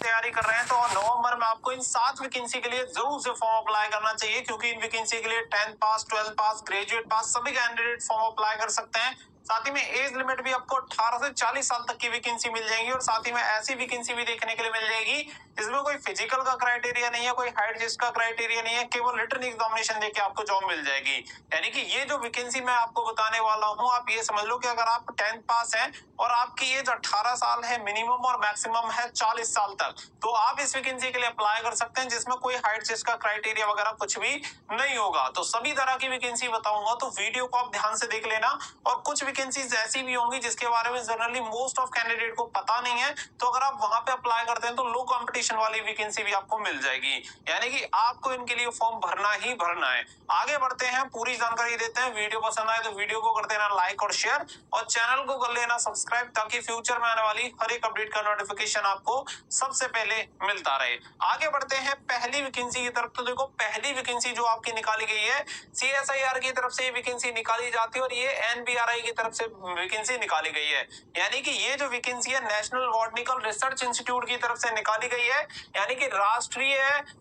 तैयारी कर रहे हैं तो नवंबर में आपको इन 7 वैकेंसी के लिए जरूर से फॉर्म अप्लाई करना चाहिए, क्योंकि इन वैकेंसी के लिए 10th पास, 12th पास, ग्रेजुएट पास सभी कैंडिडेट फॉर्म अप्लाई कर सकते हैं। साथ ही में एज लिमिट भी आपको 18 से 40 साल तक की वैकेंसी मिल जाएगी और साथ ही में ऐसी वैकेंसी भी देखने के लिए मिल जाएगी इसमें कोई फिजिकल का क्राइटेरिया नहीं है, कोई हाइट जिस का क्राइटेरिया नहीं है, केवल रिटन एग्जामिनेशन देके आपको जॉब मिल जाएगी। यानी कि ये जो वैकेंसी मैं आपको बताने वाला हूँ, आप ये समझ लो कि अगर आप 10th पास हैं और आपकी एज 18 साल है मिनिमम और मैक्सिमम है 40 साल तक, तो आप इस वैकेंसी के लिए अप्लाई कर सकते हैं, जिसमें कोई हाइट जिस का क्राइटेरिया वगैरह कुछ भी नहीं होगा। तो सभी तरह की वैकेंसी बताऊंगा, तो वीडियो को आप ध्यान से देख लेना। और कुछ वैकेंसीज ऐसी भी होंगी जिसके बारे में जनरली मोस्ट ऑफ कैंडिडेट को पता नहीं है, तो अगर आप वहां पे अप्लाई करते हैं तो लो कंपटीशन वाली वैकेंसी भी आपको मिल जाएगी। यानी कि आपको इनके लिए फॉर्म भरना ही भरना है। आगे बढ़ते हैं, पूरी जानकारी देते हैं। वीडियो पसंद आए तो वीडियो को कर देना लाइक और शेयर, और चैनल को कर लेना सब्सक्राइब, ताकि फ्यूचर में आने वाली हर एक अपडेट का नोटिफिकेशन आपको सबसे पहले मिलता रहे। आगे बढ़ते हैं पहली वैकेंसी की तरफ। तो देखो, पहली वैकेंसी जो आपकी निकाली गई है, CSIR की तरफ से वैकेंसी निकाली जाती है और ये NBRI की तरफ से वैकेंसी निकाली गई है। यानी कि ये जो वैकेंसी है नेशनल बॉटनिकल रिसर्च इंस्टीट्यूट की तरफ से निकाली गई है, यानी कि राष्ट्रीय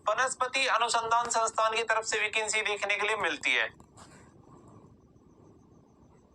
वनस्पति अनुसंधान संस्थान की तरफ से वैकेंसी देखने के लिए मिलती है।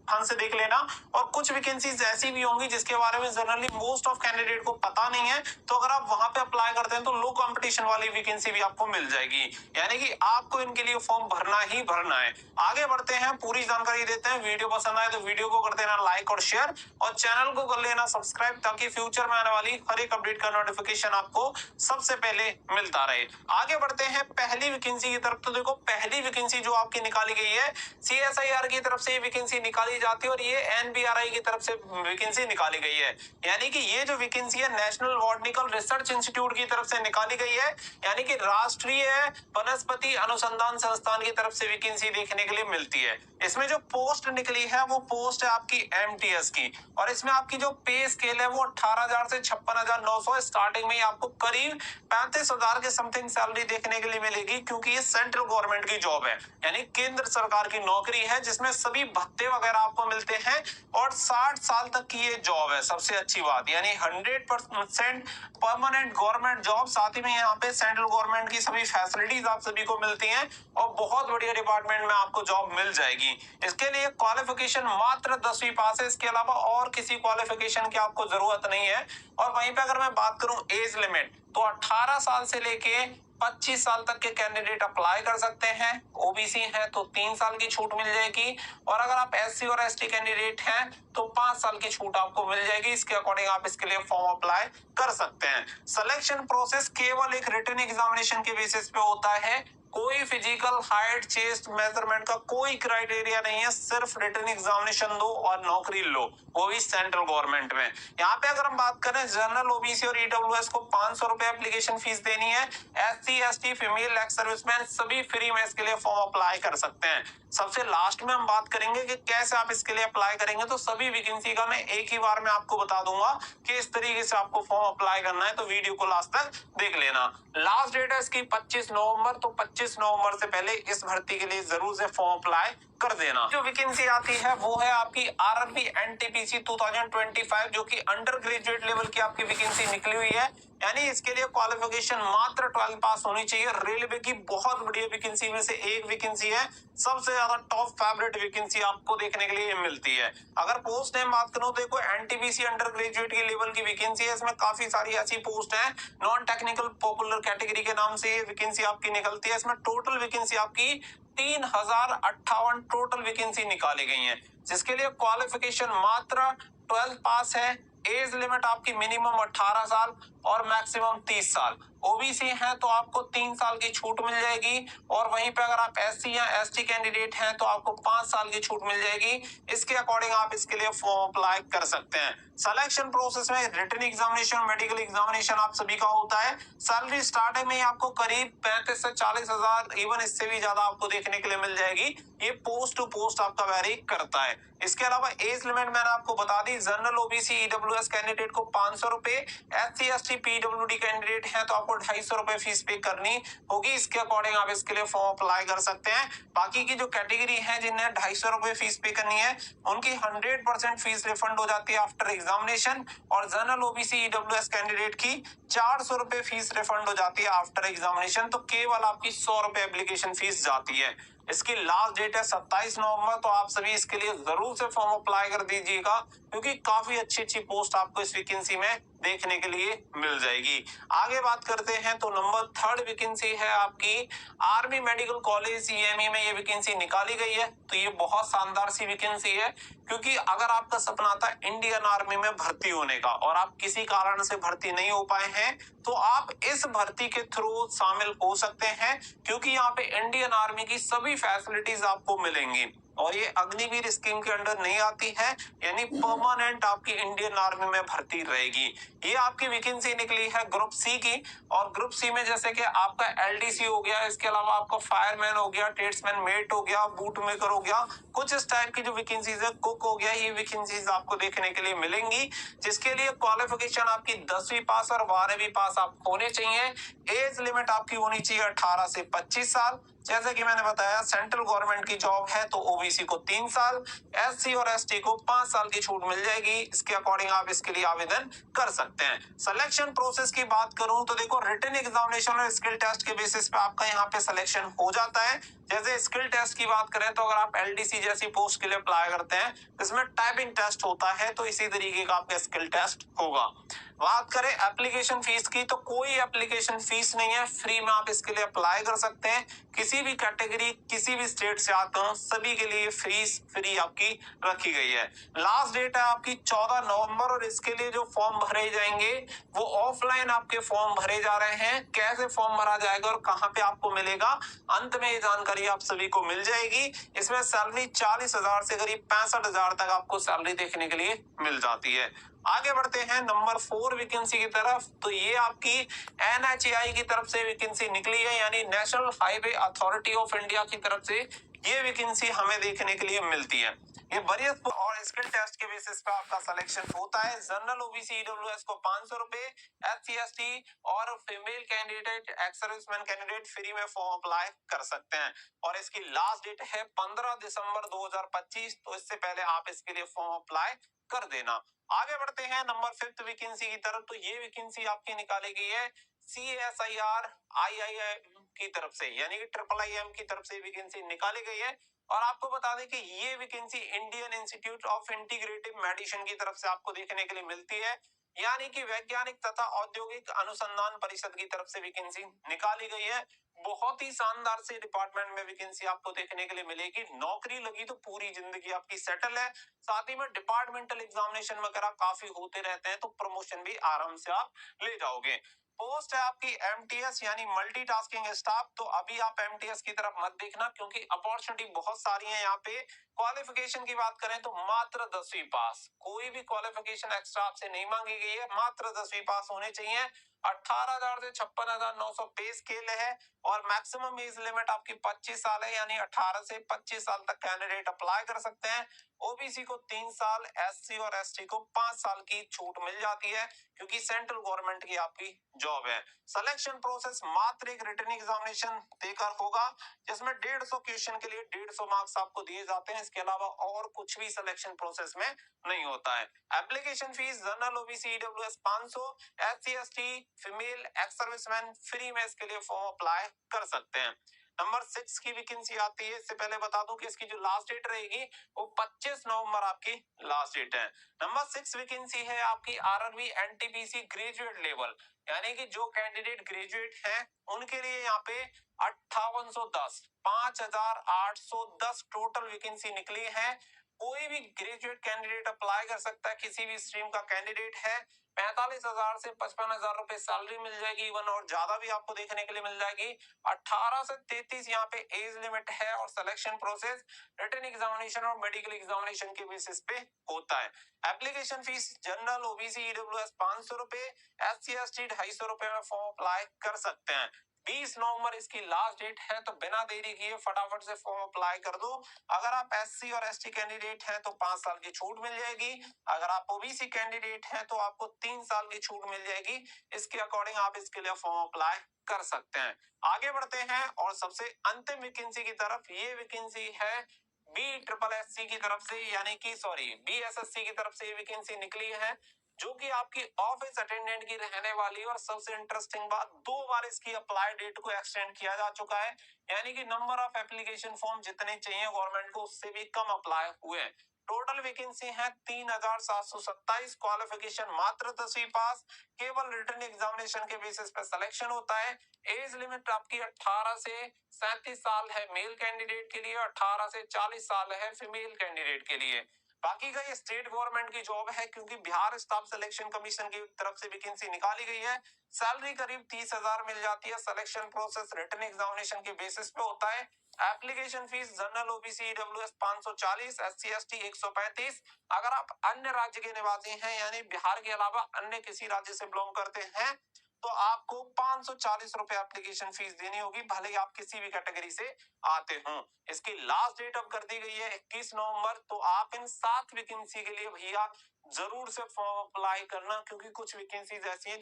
ध्यान से देख लेना। और कुछ वैकेंसीज ऐसी भी होंगी जिसके बारे में जनरली मोस्ट ऑफ कैंडिडेट को पता नहीं है, तो अगर आप वहां पे अप्लाई करते हैं तो लो कंपटीशन वाली वैकेंसी भी आपको मिल जाएगी। यानी कि आपको इनके लिए फॉर्म भरना ही भरना है। आगे बढ़ते हैं, पूरी जानकारी देते हैं। वीडियो पसंद आए तो वीडियो को कर देना लाइक और शेयर, और चैनल को कर लेना सब्सक्राइब, ताकि फ्यूचर में आने वाली हर एक अपडेट का नोटिफिकेशन आपको सबसे पहले मिलता रहे। आगे बढ़ते हैं पहली वैकेंसी की तरफ। तो देखो, पहली वैकेंसी जो आपकी निकाली गई है, CSIR की तरफ से वैकेंसी निकाली जाती है और ये NBRI की तरफ से वैकेंसी निकाली गई है। यानी कि ये जो वैकेंसी है नेशनल बॉटनिकल रिसर्च इंस्टीट्यूट की तरफ से निकाली गई है, यानी कि राष्ट्रीय वनस्पति अनुसंधान संस्थान की तरफ से वैकेंसी देखने के लिए मिलती है। इसमें जो पोस्ट निकली है वो पोस्ट है आपकी MTS की, और इसमें आपकी जो पे स्केल है वो 18,000 से 56,900 स्टार्टिंग में ही आपको करीब 35,000 के समथिंग सैलरी देखने के लिए मिलेगी, क्योंकि ये सेंट्रल गवर्नमेंट की जॉब है, यानी केंद्र सरकार की नौकरी है, जिसमें सभी भत्ते वगैरह आपको मिलते हैं, और 60 साल तक की ये जॉब है। सबसे अच्छी बात, यानी 100% परमानेंट गवर्नमेंट जॉब, साथ ही में यहाँ पे सेंट्रल गवर्नमेंट की सभी फैसिलिटीज आप सभी को मिलती हैं, और बहुत बढ़िया डिपार्टमेंट में आपको जॉब मिल जाएगी। इसके लिए क्वालिफिकेशन मात्र 10वीं पास है, इसके अलावा और किसी क्वालिफिकेशन की आपको जरूरत नहीं है। और वहीं पे अगर मैं बात करूं एज लिमिट, तो 18 साल से लेके 25 साल तक के कैंडिडेट अप्लाई कर सकते हैं। ओबीसी हैं तो 3 साल की छूट मिल जाएगी, और अगर आप SC और ST कैंडिडेट हैं तो 5 साल की छूट आपको मिल जाएगी। इसके अकॉर्डिंग आप इसके लिए फॉर्म अप्लाई कर सकते हैं। सिलेक्शन प्रोसेस केवल एक रिटन एग्जामिनेशन के बेसिस पे होता है, कोई फिजिकल हाइट चेस्ट मेजरमेंट का कोई क्राइटेरिया नहीं है, सिर्फ रिटन एग्जामिनेशन दो और नौकरी लो, वो भी सेंट्रल गवर्नमेंट में। यहाँ पे अगर हम बात करें जनरल, ओबीसी और EWS को 500 रुपए एप्लीकेशन फीस देनी है। SC ST female ex serviceman सभी फ्री में इसके लिए फॉर्म अप्लाई कर सकते हैं। सबसे लास्ट में हम बात करेंगे कि कैसे आप इसके लिए अप्लाई करेंगे, तो सभी वैकेंसी का मैं एक ही बार में आपको बता दूंगा कि इस तरीके से आपको फॉर्म अप्लाई करना है, तो वीडियो को लास्ट तक देख लेना। लास्ट डेट है इसकी 25 नवंबर, तो 25 नवंबर से पहले इस भर्ती के लिए जरूर से फॉर्म अप्लाई कर देना। जो वैकेंसी आती है वो है आपकी RRB NTPC 2025, जो कि अंडर ग्रेजुएट लेवल की आपकी वैकेंसी निकली हुई है। यानी इसके लिए क्वालिफिकेशन मात्र 12th पास होनी चाहिए। रेलवे की बहुत बढ़िया वैकेंसी में से एक वैकेंसी है, सबसे ज्यादा टॉप फेवरेट वैकेंसी आपको देखने के लिए मिलती है। अगर पोस्ट नेम बात करूं, देखो NTPC अंडर ग्रेजुएट के लेवल की वैकेंसी है, इसमें काफी सारी ऐसी पोस्ट है नॉन टेक्निकल पॉपुलर कैटेगरी के नाम से ये वैकेंसी आपकी निकलती है। इसमें टोटल वैकेंसी आपकी 3058 टोटल वैकेंसी निकाली गई है, जिसके लिए क्वालिफिकेशन मात्र 12th पास है। एज लिमिट आपकी मिनिमम 18 साल और मैक्सिमम 30 साल। ओबीसी है तो आपको 3 साल की छूट मिल जाएगी, और वहीं पे अगर आप SC या ST कैंडिडेट हैं तो आपको 5 साल की छूट मिल जाएगी। इसके अकॉर्डिंग आप इसके लिए फॉर्म अप्लाई कर सकते हैं। सिलेक्शन प्रोसेस में रिटन एग्जामिनेशन, मेडिकल एग्जामिनेशन आप सभी का होता है। सैलरी स्टार्टिंग में आपको करीब 35 से 40 हजार, इवन इससे भी ज्यादा आपको देखने के लिए मिल जाएगी। ये पोस्ट टू पोस्ट आपका वेरी करता है। इसके अलावा एज लिमिट मैंने आपको बता दी, जनरल, ओबीसी, ईडब्ल्यूएस कैंडिडेट को 500 रुपए, SC ST PWD कैंडिडेट है तो आपको 250 रुपए फीस पे करनी होगी। इसके अकॉर्डिंग आप इसके लिए फॉर्म अप्लाई कर सकते हैं। बाकी की जो कैटेगरी है जिन्हें 250 रुपए फीस पे करनी है उनकी 100% फीस रिफंड हो जाती है आफ्टर एग्जामिनेशन, और जनरल ओबीसी ईडब्ल्यूएस कैंडिडेट की 400 रुपए फीस रिफंड हो जाती है आफ्टर एग्जामिनेशन। तो केवल आपकी 100 रुपए एप्लीकेशन फीस जाती है। इसकी लास्ट डेट है 27 नवंबर, तो आप सभी इसके लिए जरूर से फॉर्म अप्लाई कर दीजिएगा, क्योंकि काफी अच्छी पोस्ट आपको इस वैकेंसी में देखने के लिए मिल जाएगी। आगे बात करते हैं तो नंबर 3 वैकेंसी है आपकी आर्मी मेडिकल कॉलेज ईएमई में ये वैकेंसी निकाली गई है। तो ये बहुत शानदार सी वैकेंसी है, क्योंकि अगर आपका सपना था इंडियन आर्मी में भर्ती होने का और आप किसी कारण से भर्ती नहीं हो पाए हैं, तो आप इस भर्ती के थ्रू शामिल हो सकते हैं, क्योंकि यहाँ पे इंडियन आर्मी की सभी फैसिलिटीज आपको मिलेंगी। और ये अग्निवीर स्कीम के अंडर नहीं आती है, यानी परमानेंट आपकी इंडियन आर्मी में भर्ती रहेगी। ये आपकी वैकेंसी निकली है ग्रुप सी की, और ग्रुप सी में जैसे कि आपका एलडीसी हो गया, इसके अलावा आपका फायरमैन हो गया, ट्रेड्समैन मेट हो गया, बूट मेकर हो गया, कुछ इस टाइप की जो वैकेंसीज है, कुक हो गया, ये वैकेंसीज आपको देखने के लिए मिलेंगी, जिसके लिए क्वालिफिकेशन आपकी 10वीं पास और 12वीं पास आप होने चाहिए। एज लिमिट आपकी होनी चाहिए 18 से 25 साल। जैसे कि मैंने बताया सेंट्रल गवर्नमेंट की जॉब है तो ओबीसी को 3 साल, एससी और एसटी को 5 साल की छूट मिल जाएगी। इसके अकॉर्डिंग आप इसके लिए आवेदन कर सकते हैं। सिलेक्शन प्रोसेस की बात करूं तो देखो, रिटन एग्जामिनेशन और स्किल टेस्ट के बेसिस पे आपका यहाँ पे सिलेक्शन हो जाता है। जैसे स्किल टेस्ट की बात करें तो अगर आप एलडीसी जैसी पोस्ट के लिए अप्लाई करते हैं, इसमें टाइपिंग टेस्ट होता है, तो इसी तरीके का आपका स्किल टेस्ट होगा। बात करें एप्लीकेशन फीस की, तो कोई एप्लीकेशन फीस नहीं है, फ्री में आप इसके लिए अप्लाई कर सकते हैं। किसी भी कैटेगरी, किसी भी स्टेट से आते हो, सभी के लिए फीस फ्री आपकी रखी गई है। लास्ट डेट है आपकी 14 नवंबर, और इसके लिए जो फॉर्म भरे जाएंगे वो ऑफलाइन आपके फॉर्म भरे जा रहे हैं। कैसे फॉर्म भरा जाएगा और कहाँ पे आपको मिलेगा, अंत में ये जानकारी आप सभी को मिल जाएगी। इसमें सैलरी 40,000 से करीब 65,000 तक आपको सैलरी देखने के लिए मिल जाती है। आगे बढ़ते हैं नंबर 4 वैकेंसी की तरफ। तो ये आपकी एनएचएआई की तरफ से वैकेंसी निकली है, यानी national highway authority of India की तरफ से ये वैकेंसी हमें देखने के लिए मिलती है। ये वरीयता और स्किल टेस्ट के बेसिस पे आपका सिलेक्शन होता है। जनरल ओबीसी ईडब्ल्यूएस को 500 रुपए, एससी एसटी और female candidate, ex serviceman candidate free में फॉर्म अप्लाई कर सकते हैं। और इसकी लास्ट डेट है 15 दिसंबर 2025, तो इससे पहले आप इसके लिए फॉर्म अप्लाई कर देना। आगे बढ़ते हैं नंबर 5 वैकेंसी की तरफ। तो ये वैकेंसी आपकी निकाली गई है CSIR IIM की तरफ से, यानी कि IIIM की तरफ से वैकेंसी निकाली गई है। और आपको बता दें कि ये vacancy Indian institute of integrative medicine की तरफ से आपको देखने के लिए मिलती है, यानी कि वैज्ञानिक तथा औद्योगिक अनुसंधान परिषद की तरफ से वैकेंसी निकाली गई है। बहुत ही शानदार से डिपार्टमेंट में वैकेंसी आपको देखने के लिए मिलेगी। नौकरी लगी तो पूरी जिंदगी आपकी सेटल है। साथ ही में डिपार्टमेंटल एग्जामिनेशन वगैरह काफी होते रहते हैं, तो प्रमोशन भी आराम से आप ले जाओगे। पोस्ट है आपकी एमटीएस यानी मल्टीटास्किंग स्टाफ। तो अभी आप एमटीएस की तरफ मत देखना, क्योंकि अपॉर्चुनिटी बहुत सारी है यहाँ पे। क्वालिफिकेशन की बात करें तो मात्र 10वीं पास, कोई भी क्वालिफिकेशन एक्स्ट्रा आपसे नहीं मांगी गई है, मात्र 10वीं पास होने चाहिए। 18,000 से 56,900 पे स्केल है, और मैक्सिमम एज लिमिट आपकी 25 साल है, यानी 18 से 25 साल तक कैंडिडेट अप्लाई कर सकते हैं। ओबीसी को 3 साल, एससी और एसटी को 5 साल की छूट मिल जाती है, क्योंकि सेंट्रल गवर्नमेंट की आपकी जॉब है। सिलेक्शन प्रोसेस मात्र एक रिटन एग्जामिनेशन देकर होगा, जिसमें 150 क्वेश्चन के लिए 150 मार्क्स आपको दिए जाते हैं। इसके अलावा और कुछ भी सिलेक्शन प्रोसेस में नहीं होता है। Application fees general OBC EWS 500, SC ST female ex serviceman free में इसके लिए फॉर्म अप्लाई कर सकते हैं। नंबर 6 की वैकेंसी आती है। इससे पहले बता दूं कि इसकी जो लास्ट डेट रहेगी वो 25 नवंबर आपकी लास्ट डेट है। नंबर 6 वैकेंसी है आपकी आरआरबी एनटीपीसी ग्रेजुएट लेवल, यानी कि जो कैंडिडेट ग्रेजुएट हैं उनके लिए यहाँ पे 5810 टोटल वैकेंसी निकली है। कोई भी ग्रेजुएट कैंडिडेट अप्लाई कर सकता है, किसी भी स्ट्रीम का कैंडिडेट है। 45,000 से 55,000 रुपए सैलरी मिल जाएगी, इवन और ज्यादा भी आपको देखने के लिए मिल जाएगी। 18 से 33 यहाँ पे एज लिमिट है, और सिलेक्शन प्रोसेस रिटन एग्जामिनेशन और मेडिकल एग्जामिनेशन के बेसिस पे होता है। Application fees general OBC EWS 500 रुपए, एससी एसटी 250 रुपए में फॉर्म अप्लाई कर सकते हैं। 20 नवंबर इसकी लास्ट डेट है, तो बिना देरी किए फटाफट से फॉर्म अप्लाई कर दो। अगर आप एससी और एसटी कैंडिडेट हैं तो 5 साल की छूट मिल जाएगी। अगर आप ओबीसी कैंडिडेट हैं तो आपको 3 साल की छूट मिल जाएगी। इसके अकॉर्डिंग आप इसके लिए फॉर्म अप्लाई कर सकते हैं। आगे बढ़ते हैं और सबसे अंतिम वैकेंसी की तरफ। ये वैकेंसी है बी ट्रिपल एस सी की तरफ से, यानी कि सॉरी BSSC की तरफ से ये वैकेंसी निकली है, जो कि आपकी ऑफिस अटेंडेंट की रहने वाली है। और सबसे इंटरेस्टिंग बात, 2 बार इसकी अप्लाई डेट को एक्सटेंड किया जा चुका है, यानी कि नंबर ऑफ एप्लीकेशन फॉर्म जितने चाहिए गवर्नमेंट को उससे भी कम अप्लाई हुए हैं। टोटल वैकेंसी है 3727, क्वालिफिकेशन मात्र 10वीं पास, केवल रिटन एग्जामिनेशन के बेसिस पे सिलेक्शन होता है। एज लिमिट आपकी 18 से 37 साल है मेल कैंडिडेट के लिए, 18 से 40 साल है फीमेल कैंडिडेट के लिए। बाकी का ये स्टेट गवर्नमेंट की जॉब है, क्योंकि बिहार स्टाफ सिलेक्शन कमीशन की तरफ से वैकेंसी निकाली गई है। सैलरी करीब 30,000 मिल जाती है। सिलेक्शन प्रोसेस रिटन एग्जामिनेशन के बेसिस पे होता है। Application fees general OBC EWS 540, SC ST 135। अगर आप अन्य राज्य के निवासी हैं, यानी बिहार के अलावा अन्य किसी राज्य से बिलोंग करते हैं, तो आपको 540 रुपए एप्लीकेशन फीस देनी होगी, भले ही आप किसी भी कैटेगरी से आते हो। इसकी लास्ट डेट अब कर दी गई है 21 नवंबर। तो आप इन 7 वैकेंसी के लिए भैया जरूर से फॉर्म अप्लाई करना, क्योंकि कुछ वैकेंसीज ऐसी हैं